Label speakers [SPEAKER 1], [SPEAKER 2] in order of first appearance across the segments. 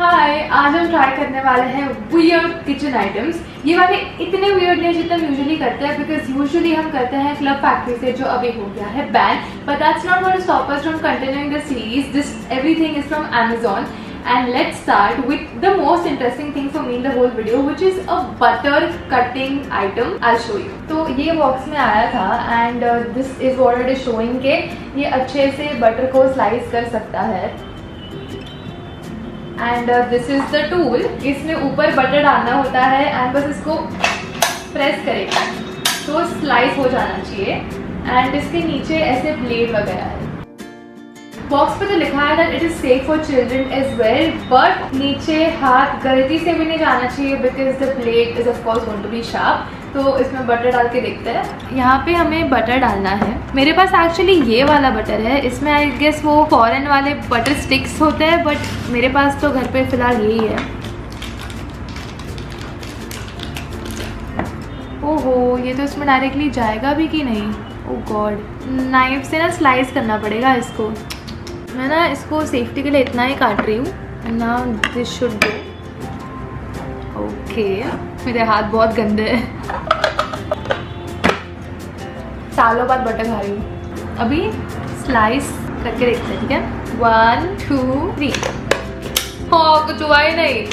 [SPEAKER 1] हाय, आज हम ट्राई करने वाले हैं वियर्ड किचन आइटम्स। ये वाले इतने वियर्ड नहीं जितना हम यूजुअली करते हैं, बिकॉज यूजुअली हम करते हैं क्लब फैक्ट्री से, जो अभी हो गया है ban, but that's not going to stop us from continuing the series. This everything is from Amazon and let's start with the most interesting thing for me in the whole video, which is a butter cutting item. I'll show you. तो ये box में आया था and this is what it is showing के ये अच्छे से butter को स्लाइस कर सकता है and this is the tool. इसमें ऊपर बटर डालना होता है and बस इसको प्रेस करेगा तो स्लाइस हो जाना चाहिए and इसके नीचे ऐसे ब्लेड वगैरह है। बॉक्स पे तो लिखा है that it is safe for children as well, but नीचे हाथ गलती से भी नहीं जाना चाहिए because the blade is of course going to be sharp. तो इसमें बटर डाल के देखते हैं। यहाँ पे हमें बटर डालना है। मेरे पास एक्चुअली ये वाला बटर है, इसमें आई गेस वो फॉरेन वाले बटर स्टिक्स होते हैं, बट मेरे पास तो घर पे फिलहाल यही है। ओहो, ये तो इसमें डायरेक्टली जाएगा भी कि नहीं? ओह गॉड, नाइफ से ना स्लाइस करना पड़ेगा इसको। मैं ना इसको सेफ्टी के लिए इतना ही काट रही हूँ। Now this should go. Okay, मेरे हाथ बहुत गंदे हैं। सालों बाद बटर खा रही हूँ। अभी स्लाइस करके देखते हैं, ठीक है? 1 2 3। ओह, कुछ हुआ ही नहीं।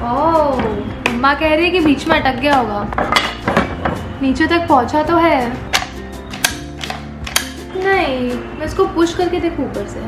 [SPEAKER 1] ओह, मम्मा कह रही है कि बीच में अटक गया होगा। नीचे तक पहुँचा तो है नहीं। मैं इसको पुश करके देखूँ ऊपर से।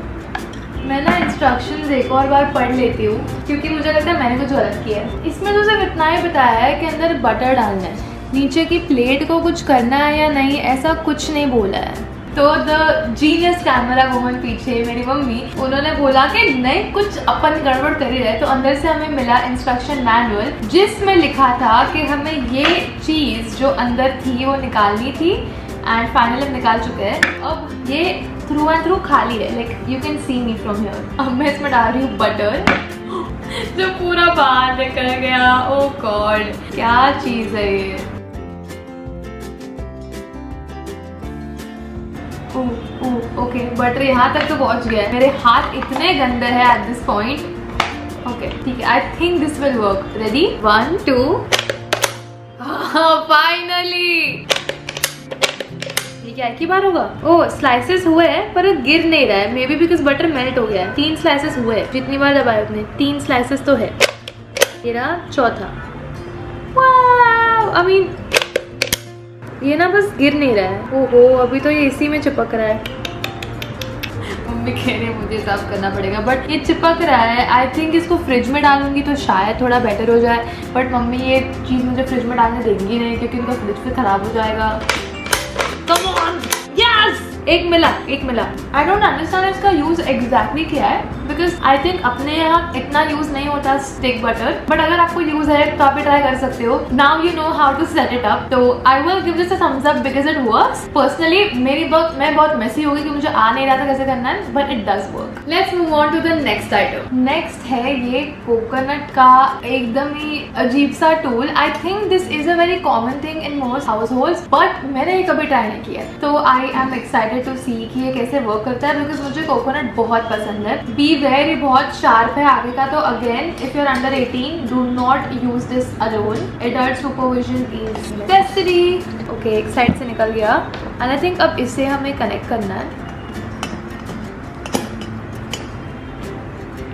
[SPEAKER 1] मैं ना इंस्ट्रक्शंस एक और बार पढ़ लेती हूँ क्योंकि मुझे लगता है मैंने कुछ गलत किया है। इसमें तो सिर्फ इतना ही बताया है कि अंदर बटर डालना है, नीचे की प्लेट को कुछ करना है या नहीं, ऐसा कुछ नहीं बोला है। तो द जीनियस कैमरा वुमन पीछे मेरी मम्मी, उन्होंने बोला कि नहीं कुछ अपन गड़बड़ कर ही रहे। तो अंदर से हमें मिला इंस्ट्रक्शन मैनुअल जिसमें लिखा था कि हमें ये चीज़ जो अंदर थी वो निकालनी थी एंड फाइनली हम निकाल चुके हैं। अब ये थ्रू एंड थ्रू खाली है, like you can see me from here. अब मैं इसमें डाल रही हूँ बटर जो पूरा बाहर निकल गया। ओह गॉड, क्या चीज़ है ये। ओके, बटर यहाँ तक तो पहुँच गया है। मेरे हाथ इतने गंदे हैं एट दिस पॉइंट। ओके ठीक है, आई think this will work. Ready, 1 2। Finally क्या एक ही बार होगा? ओह, स्लाइसेस हुए हैं पर गिर नहीं रहा है, may be because butter melt हो गया है। 3 स्लाइसेस हुए हैं, जितनी बार दबाए अपने 3 स्लाइसेस तो है। ये रहा चौथा। वाव, आई मीन ये ना बस गिर नहीं रहा है। ओहो, अभी तो ये इसी में चिपक रहा है। मम्मी कह रही है मुझे साफ करना पड़ेगा, बट ये चिपक रहा है। आई थिंक इसको फ्रिज में डालूंगी तो शायद थोड़ा बेटर हो जाए, बट मम्मी ये चीज़ मुझे फ्रिज में डालने देंगी नहीं क्योंकि उनका फ्रिज फिर खराब हो जाएगा। Come on! Yes! एक मिला। आई डोंट अंडरस्टैंड इसका यूज एग्जैक्टली क्या है, बिकॉज आई थिंक अपने यहाँ इतना यूज नहीं होता स्टिक बटर, बट अगर आपको यूज है तो आप भी ट्राई कर सकते हो। Now you know how to set it up, तो I will give this a thumbs up because it works. Personally मैं बहुत मेसी हो गई कि मुझे आ नहीं रहा था कैसे करना है, but it does work. Let's move on to the next item. Next है ये कोकोनट का एकदम ही अजीब सा tool. I think this is a very common thing in most households, but मैंने ये कभी ट्राई नहीं किया, तो I am excited to see कि ये कैसे वर्क करता है, बिकॉज मुझे कोकोनट बहुत पसंद है। बी वेरी बहुत शार्प है आगे का, तो again if you are under 18 do not use this alone. Adult supervision is necessary. Okay, एक साइड से निकल गया एंड आई थिंक अब इसे हमें कनेक्ट करना है।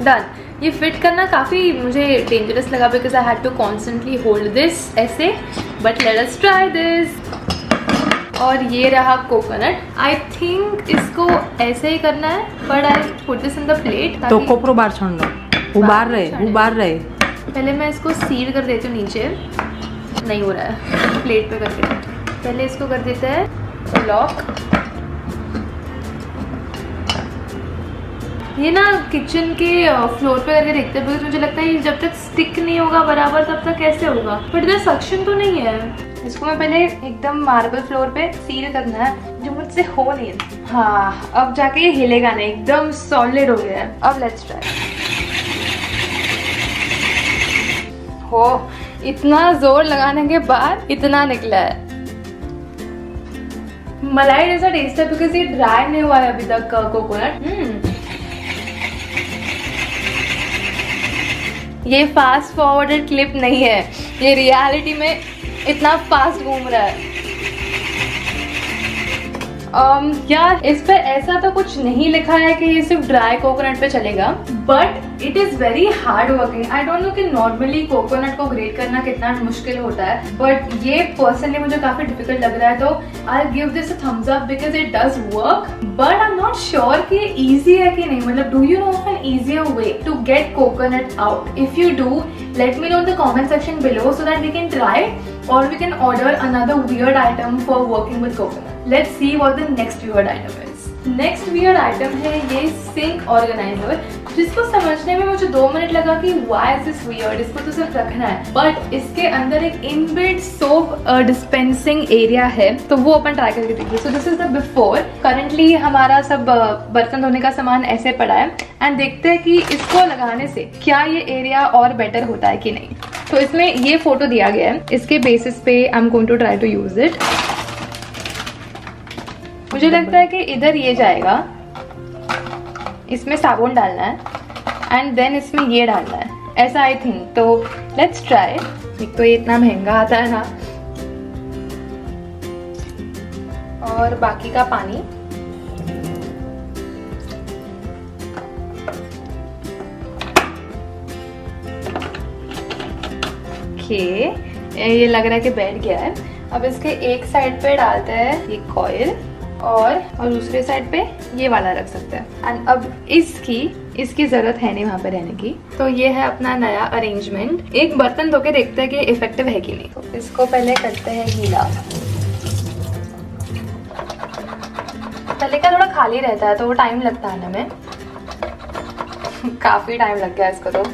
[SPEAKER 1] डन। ये फिट करना काफ़ी मुझे डेंजरस लगा because I had to constantly hold this ऐसे, but let us try this. और ये रहा कोकोनट। आई थिंक इसको ऐसे ही करना है, but I put this in the plate.
[SPEAKER 2] तो कोपरो बार छोड़ लो, उबार रहे।
[SPEAKER 1] पहले मैं इसको सील कर देती हूँ नीचे। नहीं हो रहा है, प्लेट पे करके पहले इसको कर देते हैं लॉक। ये ना किचन के फ्लोर पे करके देखते हैं, बिकॉज मुझे लगता है जब तक स्टिक नहीं होगा बराबर तब तक कैसे होगा, बट इधर सक्शन तो नहीं है। इसको मैं पहले एकदम मार्बल फ्लोर पे सील करना है, जो मुझसे हो नहीं है। हाँ, अब जाके ये हिलेगा नहीं, एकदम सॉलिड हो गया है। अब लेट्स ट्राई। हो, इतना जोर लगाने के बाद इतना निकला है। मलाई जैसा टेस्ट है बिकॉज ये ड्राई नहीं हुआ है अभी तक कोकोनट। ये फास्ट फॉरवर्डेड क्लिप नहीं है, ये रियलिटी में इतना फास्ट घूम रहा है। यार इस पे ऐसा तो कुछ नहीं लिखा है कि ये सिर्फ ड्राई कोकोनट पे चलेगा, but it is very hard working. I don't no कि नॉर्मली कोकोनट को ग्रेट करना कितना मुश्किल होता है, बट ये पर्सनली मुझे काफी डिफिकल्ट लग रहा है, तो I give this a thumbs up because it does work. But I am not sure कि इजी है कि नहीं। मतलब do you know of an easier way to get coconut out? If you do, let me know in the comment section below so that we can try or we can order another weird item for working with coconut. Let's see what the next weird item is. Next weird item है ये sink organizer, जिसको समझने में मुझे 2 minute लगा कि why is this weird, इसको तो सिर्फ रखना है, बट इसके अंदर एक इनबिल्ट सोप डिस्पेंसिंग एरिया है, तो वो अपन ट्राई करके देखिए। So this is the before. Currently हमारा सब बर्तन धोने का सामान ऐसे पड़ा है, एंड देखते हैं कि इसको लगाने से क्या ये एरिया और बेटर होता है कि नहीं। तो इसमें ये फोटो दिया गया है, इसके बेसिस पे I am going to try to use it. मुझे लगता है कि इधर ये जाएगा, इसमें साबुन डालना है एंड देन इसमें ये डालना है, ऐसा आई थिंक। तो लेट्स ट्राई। एक तो ये इतना महंगा आता है ना, और बाकी का पानी ये लग रहा है कि बैठ गया है। अब इसके एक साइड पे डालते हैं ये कॉइल, और दूसरे साइड पे ये वाला रख सकते हैं। एंड अब इसकी जरूरत है नहीं वहाँ पे रहने की। तो ये है अपना नया अरेंजमेंट। एक बर्तन धो के देखते हैं कि इफेक्टिव है कि नहीं। तो इसको पहले करते हैं गीला। पहले का थोड़ा खाली रहता है तो वो टाइम लगता है आने में। काफी टाइम लग गया इसको। तो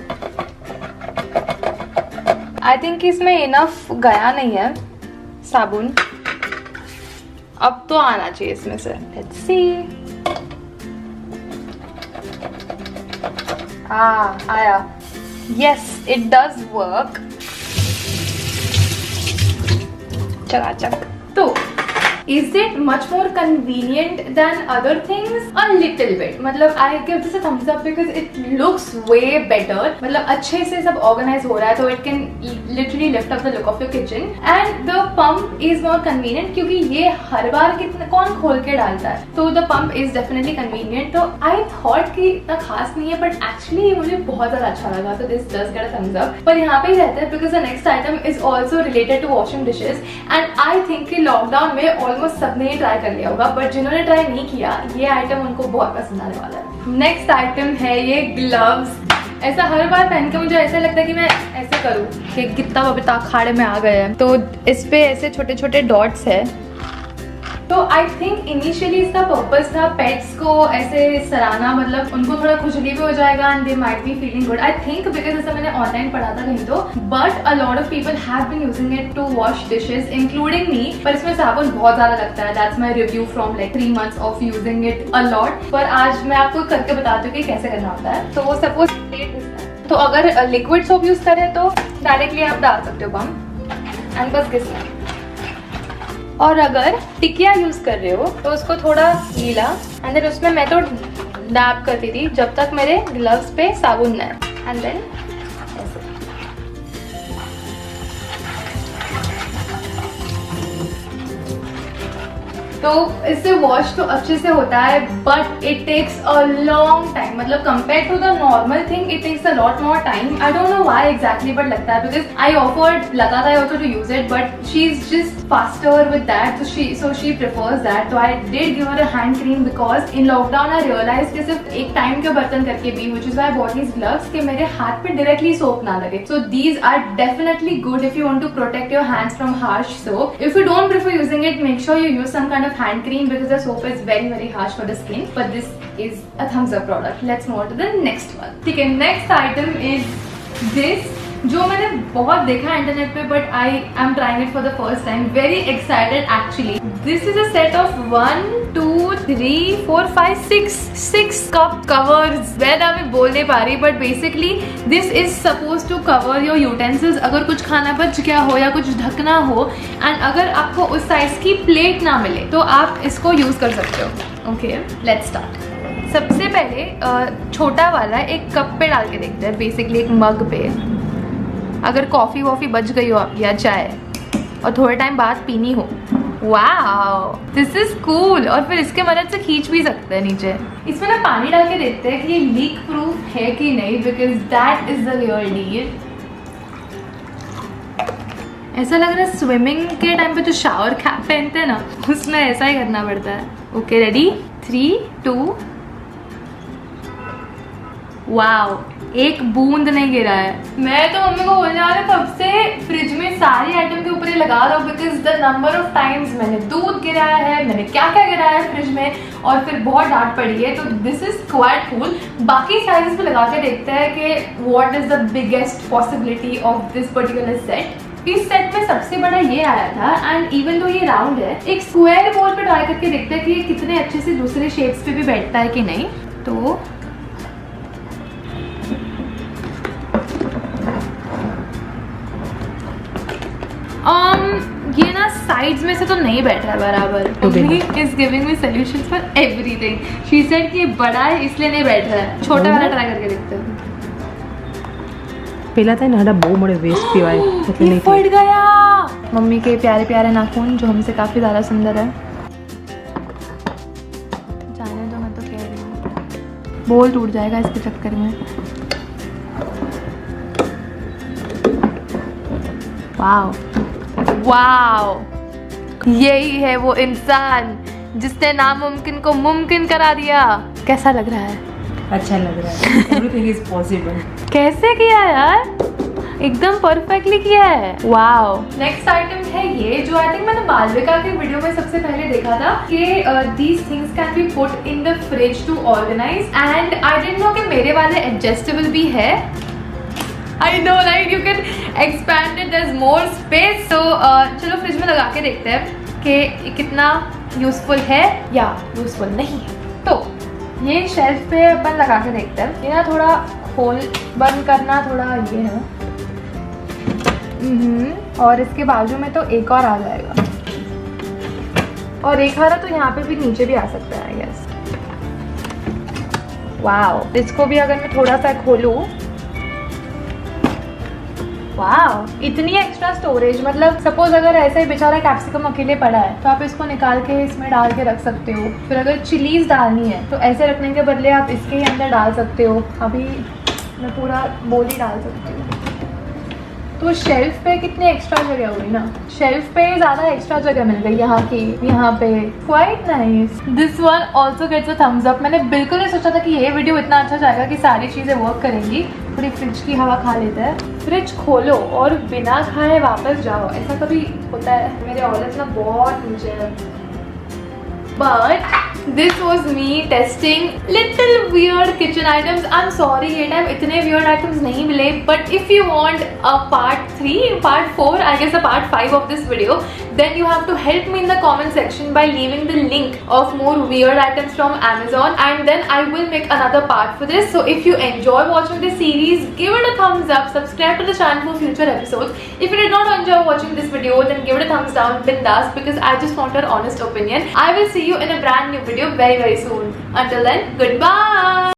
[SPEAKER 1] आई थिंक इसमें इनफ गया नहीं है साबुन, अब तो आना चाहिए इसमें से। Let's see. आया। Yes, it does work. चकाचक। तो is it much more convenient than other things? A little bit. मतलब I give this a thumbs up because it looks way better. मतलब अच्छे से सब organize हो रहा है, तो it can literally lift up the look of your kitchen. And the pump is more convenient क्योंकि ये हर बार कितना कौन खोल के डालता है, तो the pump is definitely convenient. तो I thought कि इतना खास नहीं है, but actually ये मुझे बहुत ज़्यादा अच्छा लगा, तो this does get a thumbs up. पर यहाँ पे ही रहते हैं because the next item is also related to washing dishes, and I think कि लॉकडाउन में ऑलमोस्ट सबने ये ट्राई कर लिया होगा, बट जिन्होंने ट्राई नहीं किया ये आइटम उनको बहुत पसंद आने वाला है। नेक्स्ट आइटम है ये ग्लव्स। ऐसा हर बार पहन के मुझे ऐसा लगता है कि मैं ऐसे करूँ कि कितना बबीता अखाड़े में आ गए हैं। तो इस पे ऐसे छोटे छोटे डॉट्स है। तो आई थिंक इनिशियली इसका पर्पस था पेट्स को ऐसे सराहना, मतलब उनको थोड़ा खुजली भी हो जाएगा and they might be feeling good. I think because ऐसा मैंने ऑनलाइन पढ़ा था कहीं तो, but a lot of people have been using it to wash dishes including me. पर इसमें साबुन बहुत ज्यादा लगता है। That's my review from like 3 months of using it a lot. पर आज मैं आपको करके बताती हूँ कि कैसे करना होता है। तो वो सपोज तो अगर लिक्विड सोप यूज करें तो डायरेक्टली आप डाल सकते हो पम्प एंड बस घिसना। और अगर टिकिया यूज कर रहे हो तो उसको थोड़ा गीला, एंड देन उसमें मैं तो डैब करती थी जब तक मेरे ग्लव्स पे साबुन न है, एंड देन ऐसे। तो इससे वॉश तो अच्छे से होता है, but it takes a long time. मतलब compare to the normal thing it takes a lot more time. I don't know why exactly, but लगता है बिकॉज आई ऑफर्ड लगातार also to use it, but she is just faster with that, so she prefers that. तो I did give her a hand cream because in lockdown I realized कि सिर्फ एक time के बर्तन करके भी, which is why I bought these gloves, कि मेरे हाथ पे directly soap ना लगे. So these are definitely good if you want to protect your hands from harsh soap. If you don't prefer using it, make sure you use some kind of hand cream because the soap is very harsh for the skin. But this is a thumbs up product. Let's move on to the next one. ठीक है, next item is this, जो मैंने बहुत देखा है internet पे, but I am trying it for the first time. Very excited actually. This is a set of 1 2 3 4 5 6 cup covers. वैदा मैं बोल नहीं पा रही, but basically this is suppose to cover your utensils. अगर कुछ खाना बच गया हो या कुछ ढकना हो, एंड अगर आपको उस साइज की प्लेट ना मिले तो आप इसको यूज कर सकते हो। Okay, let's start. सबसे पहले छोटा वाला एक कप पे डाल के देखते हैं, बेसिकली एक मग पे। अगर कॉफ़ी वॉफ़ी बच गई हो आप या चाय और थोड़े टाइम बाद पीनी हो, वाओ दिस इज कूल। और फिर इसके मदद से खींच भी सकते हैं नीचे। इसमें ना पानी डाल के देखते हैं कि ये लीक प्रूफ है कि नहीं, because that is the real deal. ऐसा लग रहा है स्विमिंग के टाइम पे जो शावर कैप पहनते हैं ना, उसमें ऐसा ही करना पड़ता है। ओके रेडी, 3 2 वाओ, एक बूंद नहीं गिरा है। मैं तो मम्मी को बोलने वाला कब से फ्रिज में सारी आइटम के ऊपर ही लगा रहा हूँ, because the number of times मैंने दूध गिराया है, मैंने क्या क्या गिराया है फ्रिज में, और फिर बहुत डांट पड़ी है। तो दिस इज क्वाइट कूल। बाकी साइजेस पे लगा के देखते हैं कि what is the biggest possibility of this particular set. इस सेट में सबसे बड़ा ये आया था, एंड इवन दो ये राउंड है, एक स्क्वायर बोल पे ट्राई करके देखते हैं कि ये कितने अच्छे से दूसरे शेप्स पे भी बैठता है कि नहीं। तो ये ना साइड्स में से तो नहीं बैठ रहा है बराबर। Mummy is giving me solutions for everything. She said कि ये बड़ा है इसलिए नहीं बैठ रहा है, छोटा वाला ट्राई करके देखते हैं।
[SPEAKER 2] पहला था ना बहू मोड़े वेस्ट पीवाय એટલે
[SPEAKER 1] ये
[SPEAKER 2] नहीं
[SPEAKER 1] फट गया। मम्मी के प्यारे प्यारे नाखून जो हमसे काफी ज्यादा सुंदर है। जाने दो, मैं तो कह रही हूँ बोल टूट जाएगा इसके चक्कर में। वाओ वाओ, यही है वो इंसान जिसने नामुमकिन को मुमकिन करा दिया। कैसा लग रहा है?
[SPEAKER 2] अच्छा लग रहा है। Everything is possible.
[SPEAKER 1] कैसे किया यार, एकदम परफेक्टली किया है। वाओ। नेक्स्ट आइटम है ये, जो आई थिंक मैंने मालविका के वीडियो में सबसे पहले देखा था कि these things can be put in the fridge to organise, and I didn't know कि मेरे वाले एडजस्टेबल भी है। I know right, you can expand it, there's more space. So चलो फ्रिज में लगा के देखते हैं कि कितना यूजफुल है या यूजफुल नहीं है। तो ये शेल्फ पे अपन लगा के देखते हैं। ये ना थोड़ा होल बंद करना थोड़ा ये है, और इसके बाजू में तो एक और आ जाएगा, और एक हरा तो यहाँ पे भी नीचे भी आ सकता है आई गेस। वाओ, इसको भी अगर मैं थोड़ा सा खोलूँ, वाओ इतनी एक्स्ट्रा स्टोरेज। मतलब सपोज अगर ऐसा ही बेचारा कैप्सिकम अकेले पड़ा है तो आप इसको निकाल के इसमें डाल के रख सकते हो। फिर अगर चिलीज डालनी है तो ऐसे रखने के बदले आप इसके ही अंदर डाल सकते हो। अभी मैं पूरा बोल ही डाल सकती हूँ। तो शेल्फ पे कितनी एक्स्ट्रा जगह हुई ना, शेल्फ पे ज़्यादा एक्स्ट्रा जगह मिल गई यहाँ की, यहाँ पे quite nice. This one also gets a thumbs up. मैंने बिल्कुल नहीं सोचा था कि ये वीडियो इतना अच्छा जाएगा कि सारी चीज़ें वर्क करेंगी। थोड़ी फ्रिज की हवा खा लेते हैं। फ्रिज खोलो और बिना खाए वापस जाओ, ऐसा कभी होता है? मेरे ऑर्डर्स ना बहुत नीचे है। But this was me testing little weird kitchen items. I am sorry ये टाइम इतने वियर्ड आइटम्स नहीं मिले, but if you want a part 3, part 4, I guess a part 5 of this video, then you have to help me in the comment section by leaving the link of more weird items from Amazon, and then I will make another part for this. So if you enjoy watching this series, give it a thumbs up, subscribe to the channel for future episodes. If you did not enjoy watching this video, then give it a thumbs down, bindas, because I just want your honest opinion. I will see you in a brand new video very soon. Until then, goodbye.